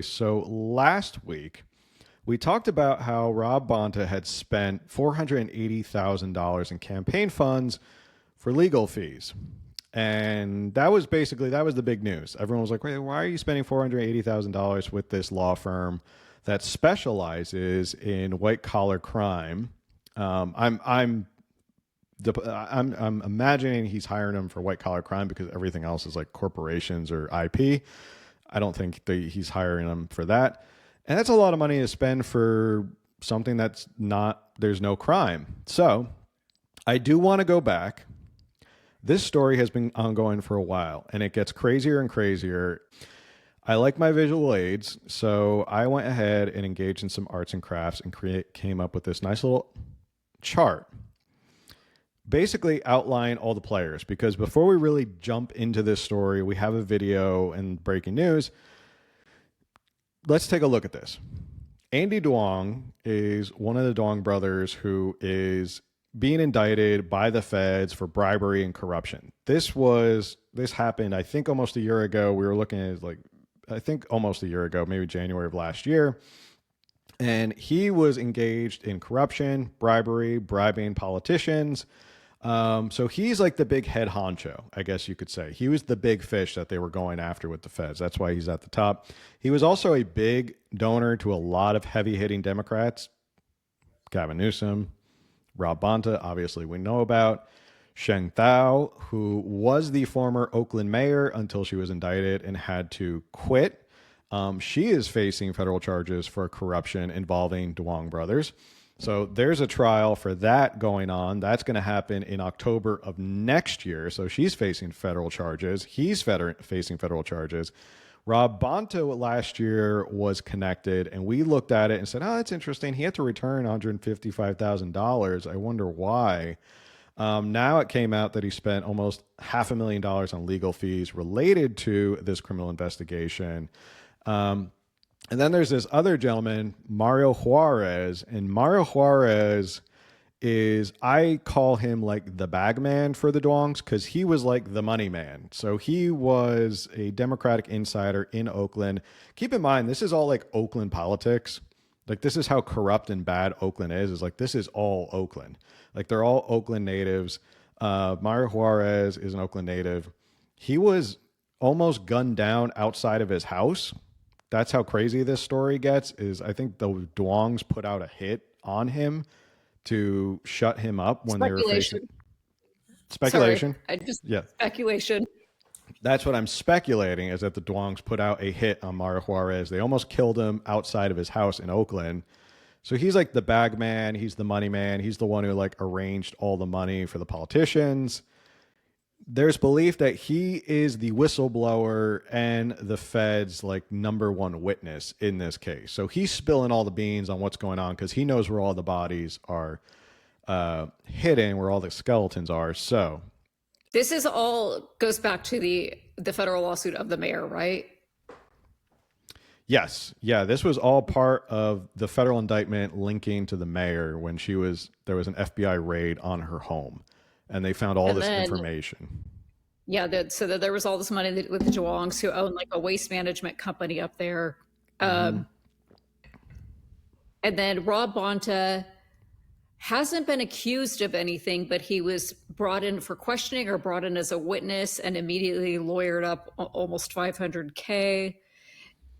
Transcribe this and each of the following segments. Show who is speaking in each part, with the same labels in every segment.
Speaker 1: So last week, we talked about how Rob Bonta had spent $480,000 in campaign funds for legal fees. And that was the big news. Everyone was like, wait, why are you spending $480,000 with this law firm that specializes in white collar crime? I'm imagining he's hiring them for white collar crime because everything else is like corporations or IP. I don't think he's hiring them for that. And that's a lot of money to spend for something there's no crime. So I do want to go back. This story has been ongoing for a while and it gets crazier and crazier. I like my visual aids. So I went ahead and engaged in some arts and crafts and came up with this nice little chart. Basically outline all the players, because before we really jump into this story, we have a video and breaking news. Let's take a look at this. Andy Duong is one of the Duong brothers who is being indicted by the feds for bribery and corruption. This happened, I think, almost a year ago. We were looking at almost a year ago, maybe January of last year. And he was engaged in corruption, bribery, bribing politicians. So he's like the big head honcho, I guess you could say. He was the big fish that they were going after with the feds. That's why he's at the top. He was also a big donor to a lot of heavy hitting Democrats. Gavin Newsom, Rob Bonta, obviously we know about. Sheng Thao, who was the former Oakland mayor until she was indicted and had to quit. She is facing federal charges for corruption involving Duong brothers. So there's a trial for that going on. That's going to happen in October of next year. So she's facing federal charges. He's facing federal charges. Rob Bonta last year was connected, and we looked at it and said, oh, that's interesting. He had to return $155,000. I wonder why. Now it came out that he spent almost $500,000 on legal fees related to this criminal investigation. And then there's this other gentleman, Mario Juarez, and Mario Juarez I call him like the bag man for the Duongs because he was like the money man. So he was a Democratic insider in Oakland. Keep in mind, this is all like Oakland politics. Like this is how corrupt and bad Oakland is like this is all Oakland. Like they're all Oakland natives. Mario Juarez is an Oakland native. He was almost gunned down outside of his house. That's how crazy this story gets. Is I think the Duongs put out a hit on him to shut him up when they were facing speculation.
Speaker 2: Speculation.
Speaker 1: That's what I'm speculating, is that the Duongs put out a hit on Mario Juarez. They almost killed him outside of his house in Oakland. So he's like the bag man. He's the money man. He's the one who like arranged all the money for the politicians. There's belief that he is the whistleblower and the Fed's like number one witness in this case. So he's spilling all the beans on what's going on because he knows where all the bodies are hidden, where all the skeletons are. So
Speaker 2: this is all goes back to the federal lawsuit of the mayor, right?
Speaker 1: Yes. Yeah. This was all part of the federal indictment linking to the mayor when there was an FBI raid on her home. And they found all this information.
Speaker 2: Yeah, so that there was all this money with the Duongs, who own like a waste management company up there. And then Rob Bonta hasn't been accused of anything, but he was brought in for questioning or brought in as a witness and immediately lawyered up almost $500K.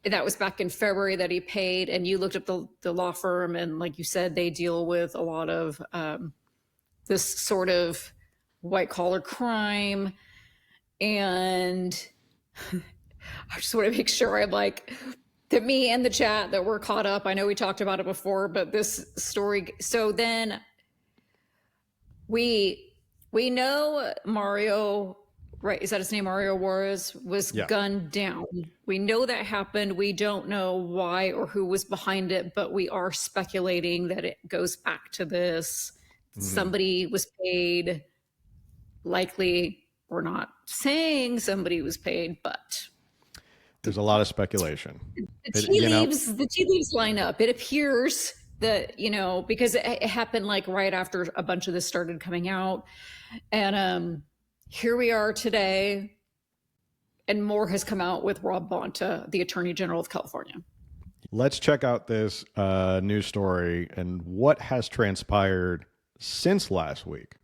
Speaker 2: That was back in February that he paid. And you looked up the law firm, and like you said, they deal with a lot of this sort of white collar crime. And I just want to make sure I'm like, that me and the chat that we're caught up. I know we talked about it before, but this story. So then we know Mario, right? Is that his name? Mario Juarez was gunned down. We know that happened. We don't know why or who was behind it, but we are speculating that it goes back to this. Somebody was paid. Likely, we're not saying somebody was paid, but
Speaker 1: there's a lot of speculation.
Speaker 2: The tea leaves line up. It appears that, because it happened like right after a bunch of this started coming out. And here we are today. And more has come out with Rob Bonta, the Attorney General of California.
Speaker 1: Let's check out this news story and what has transpired since last week.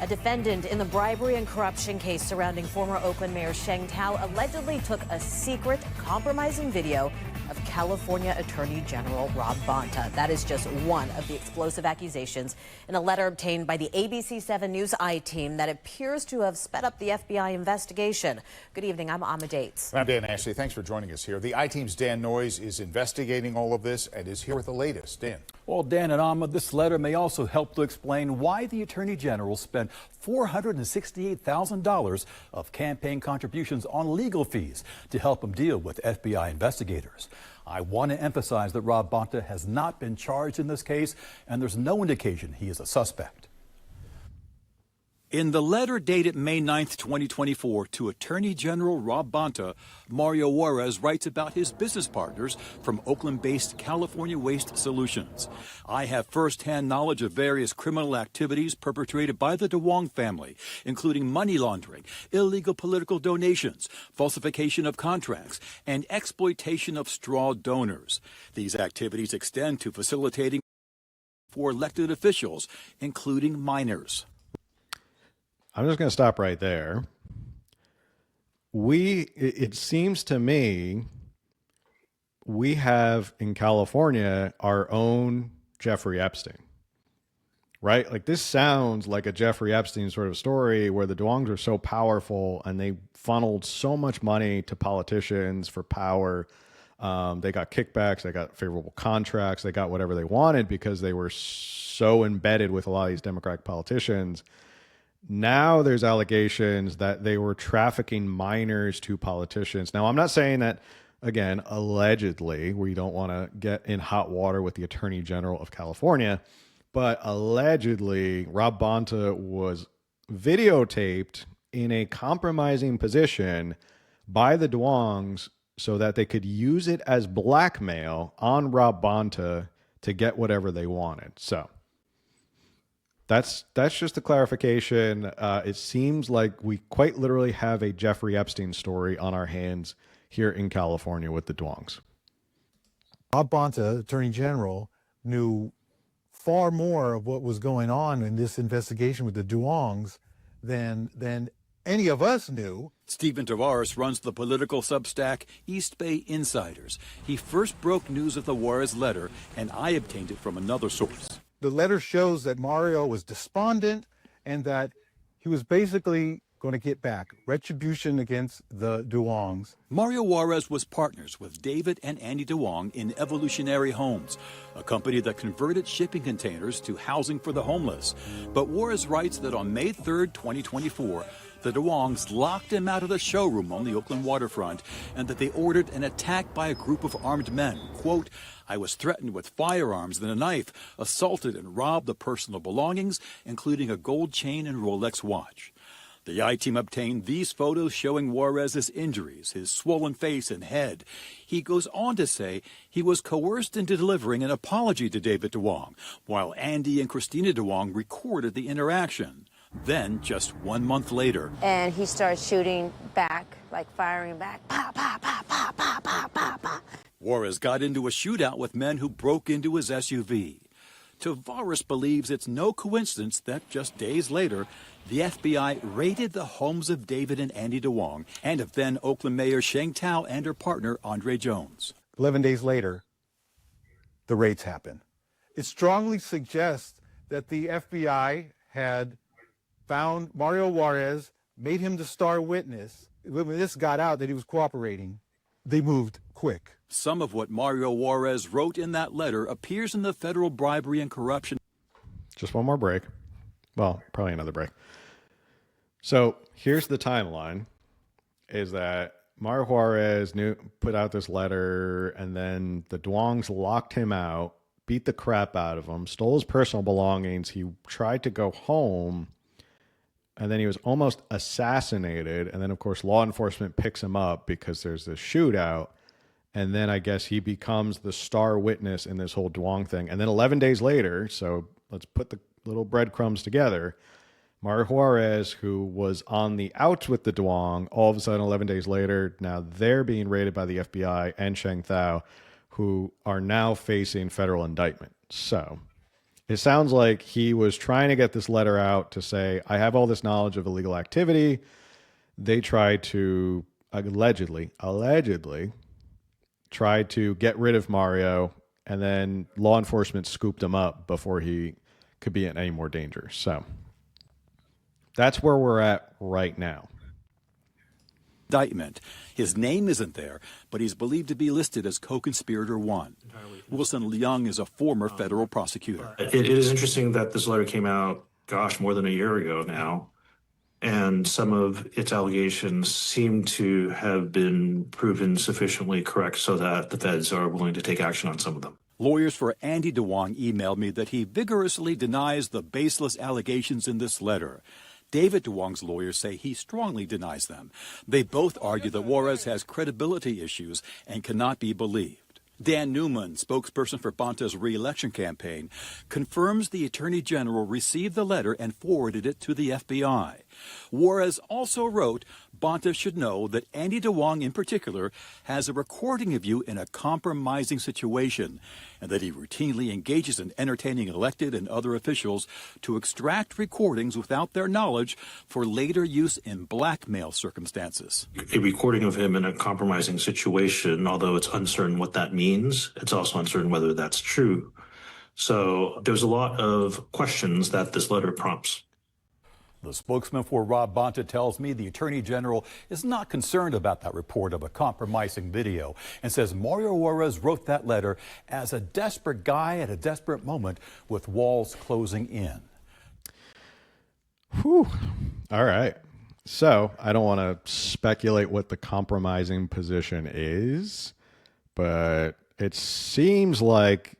Speaker 3: A defendant in the bribery and corruption case surrounding former Oakland Mayor Sheng Tao allegedly took a secret, compromising video of California Attorney General Rob Bonta. That is just one of the explosive accusations in a letter obtained by the ABC 7 News I-team that appears to have sped up the FBI investigation. Good evening, I'm Amma Dates.
Speaker 4: I'm Dan Ashley. Thanks for joining us here. The I-team's Dan Noyes is investigating all of this and is here with the latest. Dan.
Speaker 5: Well, Dan and Amma, this letter may also help to explain why the Attorney General spent $468,000 of campaign contributions on legal fees to help him deal with FBI investigators. I want to emphasize that Rob Bonta has not been charged in this case, and there's no indication he is a suspect. In the letter dated May 9th, 2024, to Attorney General Rob Bonta, Mario Juarez writes about his business partners from Oakland-based California Waste Solutions. I have firsthand knowledge of various criminal activities perpetrated by the Duong family, including money laundering, illegal political donations, falsification of contracts, and exploitation of straw donors. These activities extend to facilitating for elected officials, including minors.
Speaker 1: I'm just going to stop right there. It seems to me we have in California our own Jeffrey Epstein, right? Like this sounds like a Jeffrey Epstein sort of story where the Duongs are so powerful and they funneled so much money to politicians for power. They got kickbacks, they got favorable contracts, they got whatever they wanted because they were so embedded with a lot of these Democratic politicians. Now there's allegations that they were trafficking minors to politicians. Now, I'm not saying that, again, allegedly, we don't want to get in hot water with the Attorney General of California, but allegedly Rob Bonta was videotaped in a compromising position by the Duongs so that they could use it as blackmail on Rob Bonta to get whatever they wanted. So that's just a clarification. It seems like we quite literally have a Jeffrey Epstein story on our hands here in California with the Duongs.
Speaker 6: Rob Bonta, Attorney General, knew far more of what was going on in this investigation with the Duongs than any of us knew.
Speaker 5: Stephen Tavares runs the political Substack East Bay Insiders. He first broke news of the Juarez letter, and I obtained it from another source.
Speaker 6: The letter shows that Mario was despondent and that he was basically going to get back retribution against the Duongs.
Speaker 5: Mario Juarez was partners with David and Andy Duong in Evolutionary Homes, a company that converted shipping containers to housing for the homeless. But Juarez writes that on May 3rd, 2024, the Duongs locked him out of the showroom on the Oakland waterfront and that they ordered an attack by a group of armed men. Quote, I was threatened with firearms and a knife, assaulted and robbed of personal belongings, including a gold chain and Rolex watch. The I-team obtained these photos showing Juarez's injuries, his swollen face and head. He goes on to say he was coerced into delivering an apology to David Duong, while Andy and Christina Duong recorded the interaction. Then, just 1 month later,
Speaker 7: and he started shooting back, like firing back. Pa, pa, pa, pa, pa, pa, pa, pa.
Speaker 5: Juarez got into a shootout with men who broke into his SUV. Tavares believes it's no coincidence that just days later, the FBI raided the homes of David and Andy Duong and of then Oakland Mayor Sheng Tao and her partner, Andre Jones.
Speaker 6: 11 days later, the raids happen. It strongly suggests that the FBI had found Mario Juarez, made him the star witness. When this got out that he was cooperating, they moved quick.
Speaker 5: Some of what Mario Juarez wrote in that letter appears in the federal bribery and corruption.
Speaker 1: Just one more break. Well, probably another break. So here's the timeline, is that Mario Juarez put out this letter, and then the Duongs locked him out, beat the crap out of him, stole his personal belongings. He tried to go home, and then he was almost assassinated. And then, of course, law enforcement picks him up because there's this shootout. And then I guess he becomes the star witness in this whole Duong thing. And then 11 days later, so let's put the little breadcrumbs together, Mario Juarez, who was on the outs with the Duong, all of a sudden 11 days later, now they're being raided by the FBI and Sheng Thao, who are now facing federal indictment. So it sounds like he was trying to get this letter out to say, I have all this knowledge of illegal activity. They tried to allegedly tried to get rid of Mario, and then law enforcement scooped him up before he could be in any more danger. So that's where we're at right now.
Speaker 5: Indictment. His name isn't there, but he's believed to be listed as co-conspirator one. Wilson Leung is a former federal prosecutor.
Speaker 8: It is interesting that this letter came out, more than a year ago now, and some of its allegations seem to have been proven sufficiently correct so that the feds are willing to take action on some of them.
Speaker 5: Lawyers for Andy Duong emailed me that he vigorously denies the baseless allegations in this letter. David Duong's lawyers say he strongly denies them. They both argue that Juarez has credibility issues and cannot be believed. Dan Newman, spokesperson for Bonta's re-election campaign, confirms the Attorney General received the letter and forwarded it to the FBI. Juarez also wrote, Bonta should know that Andy Duong in particular has a recording of you in a compromising situation, and that he routinely engages in entertaining elected and other officials to extract recordings without their knowledge for later use in blackmail circumstances.
Speaker 8: A recording of him in a compromising situation, although it's uncertain what that means, it's also uncertain whether that's true. So there's a lot of questions that this letter prompts.
Speaker 5: The spokesman for Rob Bonta tells me the Attorney General is not concerned about that report of a compromising video and says Mario Juarez wrote that letter as a desperate guy at a desperate moment with walls closing in.
Speaker 1: Whew. All right. So I don't want to speculate what the compromising position is, but it seems like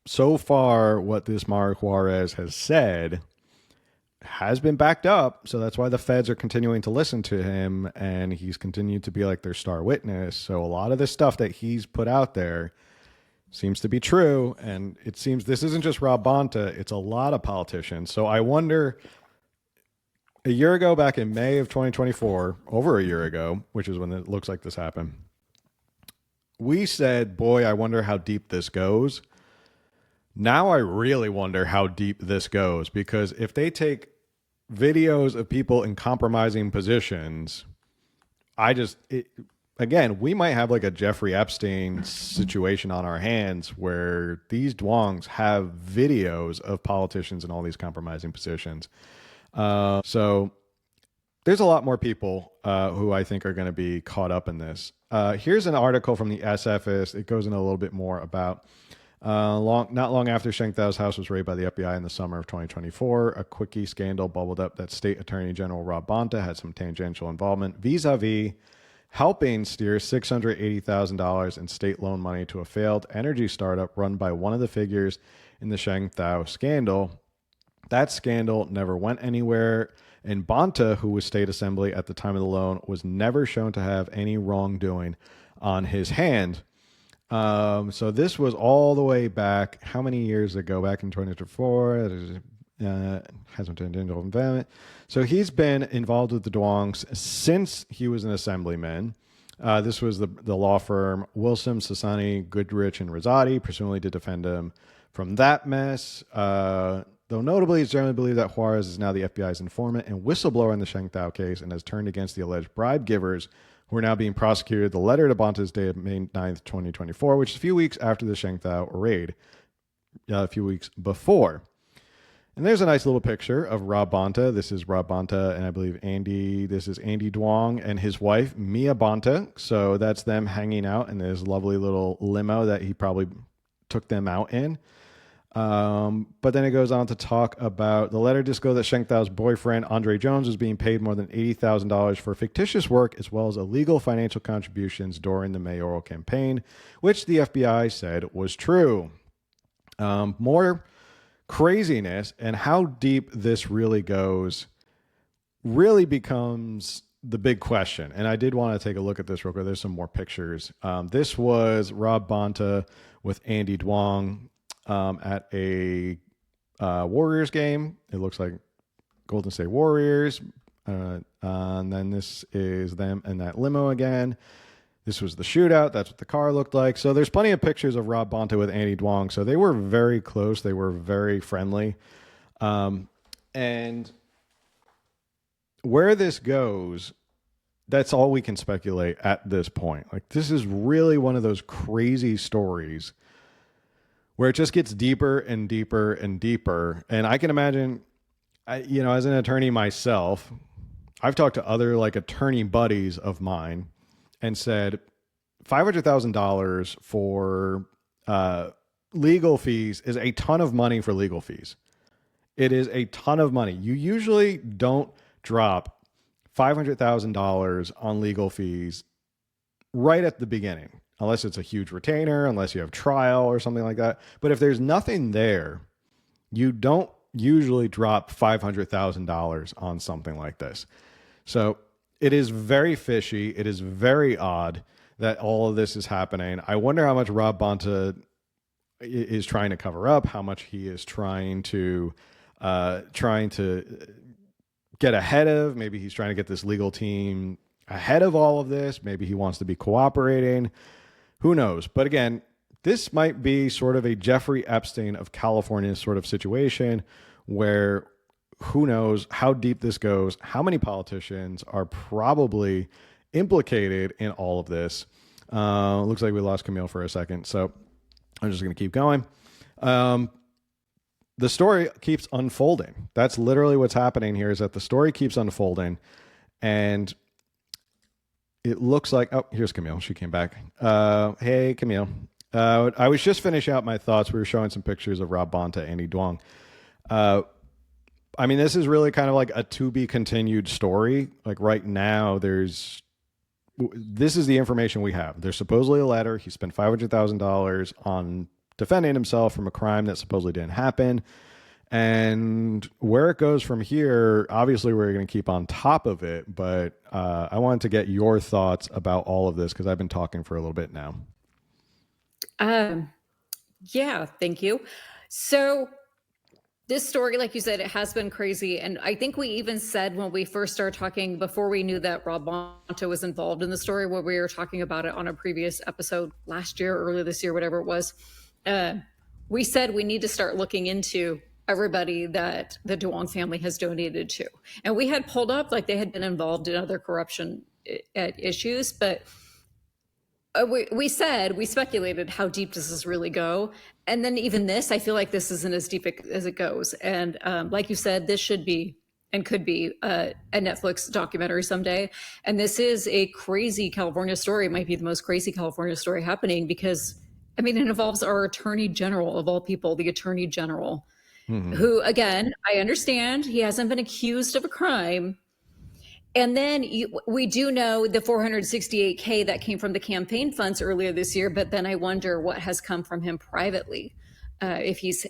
Speaker 1: so far what this Mario Juarez has said has been backed up. So that's why the feds are continuing to listen to him, and he's continued to be like their star witness. So a lot of this stuff that he's put out there seems to be true. And it seems this isn't just Rob Bonta, it's a lot of politicians. So I wonder, a year ago, back in May of 2024, over a year ago, which is when it looks like this happened, we said, boy, I wonder how deep this goes. Now I really wonder how deep this goes, because if they take videos of people in compromising positions, again, we might have like a Jeffrey Epstein situation on our hands where these Duongs have videos of politicians in all these compromising positions. So there's a lot more people who I think are going to be caught up in this. Here's an article from the SFist. It goes into a little bit more about not long after Sheng Thao's house was raided by the FBI in the summer of 2024, a quickie scandal bubbled up that State Attorney General Rob Bonta had some tangential involvement vis-a-vis helping steer $680,000 in state loan money to a failed energy startup run by one of the figures in the Sheng Thao scandal. That scandal never went anywhere, and Bonta, who was state assembly at the time of the loan, was never shown to have any wrongdoing on his hand. So this was all the way back, how many years ago? Back in 2024, hasn't turned into investment. So he's been involved with the Duongs since he was an assemblyman. This was the law firm Wilson, Sassani, Goodrich, and Rosati, presumably to defend him from that mess. Though notably, it's generally believed that Juarez is now the FBI's informant and whistleblower in the Sheng Thao case and has turned against the alleged bribe givers who are now being prosecuted. The letter to Bonta's dated May 9th, 2024, which is a few weeks after the Sheng Thao raid, a few weeks before. And there's a nice little picture of Rob Bonta. This is Rob Bonta and I believe this is Andy Duong and his wife, Mia Bonta. So that's them hanging out in this lovely little limo that he probably took them out in. But then it goes on to talk about the letter disclosed that Sheng Thao's boyfriend, Andre Jones, was being paid more than $80,000 for fictitious work as well as illegal financial contributions during the mayoral campaign, which the FBI said was true. More craziness and how deep this really goes really becomes the big question. And I did want to take a look at this real quick. There's some more pictures. This was Rob Bonta with Andy Duong at a Warriors game. It looks like Golden State Warriors. And then this is them in that limo again. This was the shootout. That's what the car looked like. So there's plenty of pictures of Rob Bonta with Andy Duong. So they were very close. They were very friendly. And where this goes, that's all we can speculate at this point. Like, this is really one of those crazy stories where it just gets deeper and deeper and deeper. And I can imagine, as an attorney myself, I've talked to other like attorney buddies of mine and said $500,000 for legal fees is a ton of money for legal fees. It is a ton of money. You usually don't drop $500,000 on legal fees right at the beginning, unless it's a huge retainer, unless you have trial or something like that. But if there's nothing there, you don't usually drop $500,000 on something like this. So it is very fishy. It is very odd that all of this is happening. I wonder how much Rob Bonta is trying to cover up, how much he is trying to get ahead of. Maybe he's trying to get this legal team ahead of all of this. Maybe he wants to be cooperating. Who knows? But again, this might be sort of a Jeffrey Epstein of California sort of situation where who knows how deep this goes, how many politicians are probably implicated in all of this. Looks like we lost Camille for a second, so I'm just going to keep going. The story keeps unfolding. That's literally what's happening here, is that the story keeps unfolding, and it looks like, oh, here's Camille. She came back. Hey, Camille. I was just finishing out my thoughts. We were showing some pictures of Rob Bonta, Andy Duong. I mean, this is really kind of like a to be continued story. Like right now, this is the information we have. There's supposedly a letter. He spent $500,000 on defending himself from a crime that supposedly didn't happen. And where it goes from here, obviously we're going to keep on top of it. But I wanted to get your thoughts about all of this because I've been talking for a little bit now.
Speaker 2: Yeah, thank you. So this story, like you said, it has been crazy. And I think we even said when we first started talking, before we knew that Rob Bonta was involved in the story, when we were talking about it on a previous episode last year, earlier this year, whatever it was, we said we need to start looking into everybody that the Duong family has donated to. And we had pulled up like they had been involved in other corruption issues, but we speculated how deep does this really go? And then even this, I feel like this isn't as deep as it goes. And like you said, this should be and could be a Netflix documentary someday. And this is a crazy California story. It might be the most crazy California story happening because, I mean, it involves our attorney general of all people, the attorney general, who, again, I understand he hasn't been accused of a crime. And then we do know the $468K that came from the campaign funds earlier this year, but then I wonder what has come from him privately. If he's,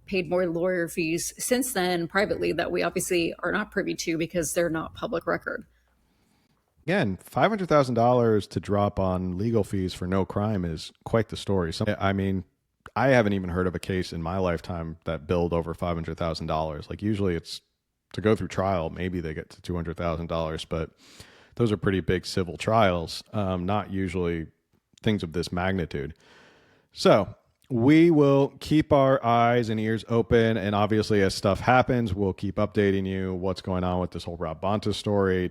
Speaker 2: paid more lawyer fees since then privately that we obviously are not privy to because they're not public record.
Speaker 1: Again, $500,000 to drop on legal fees for no crime is quite the story. I mean, I haven't even heard of a case in my lifetime that billed over $500,000. Like usually it's to go through trial, maybe they get to $200,000, but those are pretty big civil trials, not usually things of this magnitude. So we will keep our eyes and ears open, and obviously as stuff happens, we'll keep updating you what's going on with this whole Rob Bonta story.